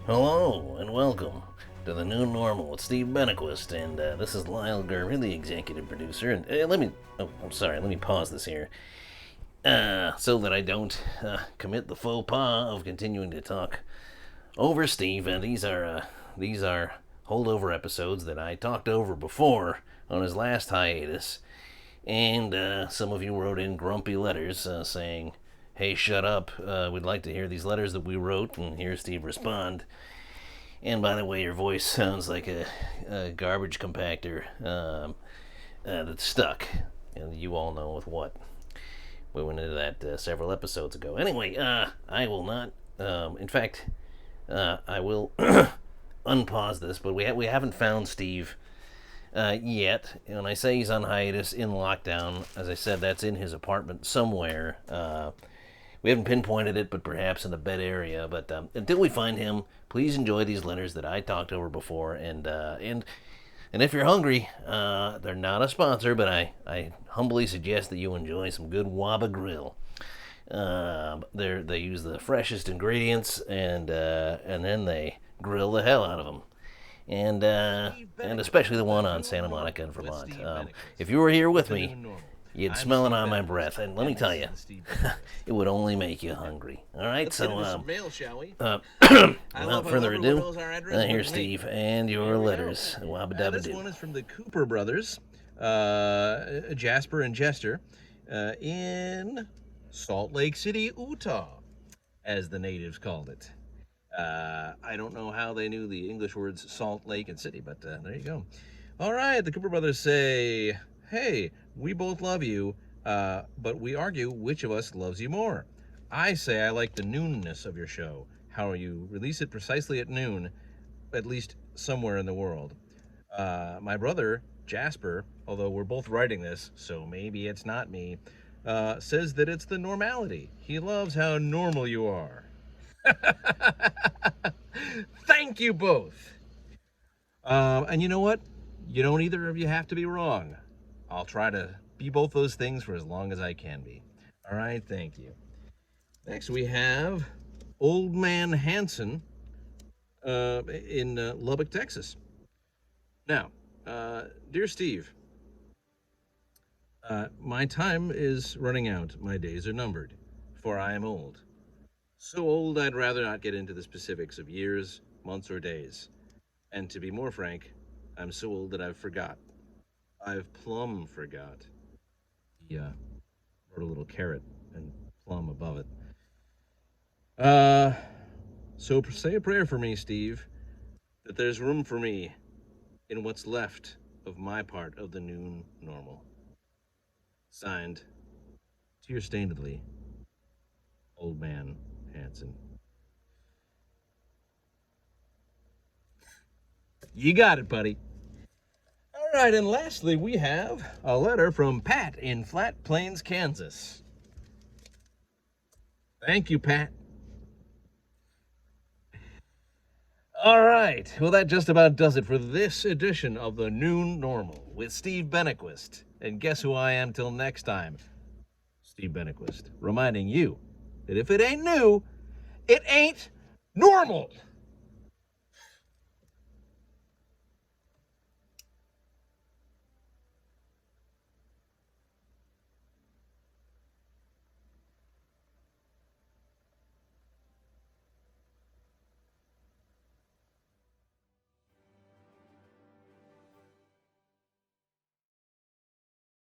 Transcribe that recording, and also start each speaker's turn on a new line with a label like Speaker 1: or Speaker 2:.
Speaker 1: Hello and welcome to the new normal with Steve Benaquist, and this is Lyle Gerber, the executive producer. And let me pause this here, so that I don't commit the faux pas of continuing to talk over Steve. These are holdover episodes that I talked over before on his last hiatus, and some of you wrote in grumpy letters saying, "Hey, shut up! We'd like to hear these letters that we wrote," and hear Steve respond. And by the way, your voice sounds like a garbage compactor that's stuck. And you all know with what. We went into that several episodes ago. Anyway, I will not. In fact, I will unpause this, but we haven't found Steve yet. And when I say he's on hiatus, in lockdown, as I said, that's in his apartment somewhere. We haven't pinpointed it, but perhaps in the bed area. But until we find him, please enjoy these letters that I talked over before. And if you're hungry, they're not a sponsor, but I humbly suggest that you enjoy some good Waba Grill. They use the freshest ingredients, and then they grill the hell out of them. And especially the one on Santa Monica in Vermont. If you were here with me, you'd smell it on my breath, and let me tell you, it would only make you hungry. All right, so without further ado, here's Steve and your letters.
Speaker 2: This one is from the Cooper Brothers, Jasper and Jester, in Salt Lake City, Utah, as the natives called it. I don't know how they knew the English words Salt Lake and City, but there you go. All right, the Cooper Brothers say, "Hey, we both love you, but we argue which of us loves you more. I say I like the noonness of your show, how you release it precisely at noon, at least somewhere in the world. My brother, Jasper, although we're both writing this, so maybe it's not me, says that it's the normality. He loves how normal you are." Thank you both. And you know what? You don't either of you have to be wrong. I'll try to be both those things for as long as I can be. All right, thank you. Next we have Old Man Hansen in Lubbock, Texas. Now, dear Steve, my time is running out. My days are numbered, for I am old. So old I'd rather not get into the specifics of years, months, or days. And to be more frank, I'm so old that I've forgot. I've plumb forgot. He wrote a little carrot and plum above it. So say a prayer for me, Steve, that there's room for me in what's left of my part of the noon normal. Signed, tear-stainedly, Old Man Hansen. You got it, buddy. All right, and lastly, we have a letter from Pat in Flat Plains, Kansas. Thank you, Pat. All right, well, that just about does it for this edition of the Noon Normal with Steve Benaquist. And guess who I am till next time? Steve Benaquist, reminding you that if it ain't new, it ain't normal.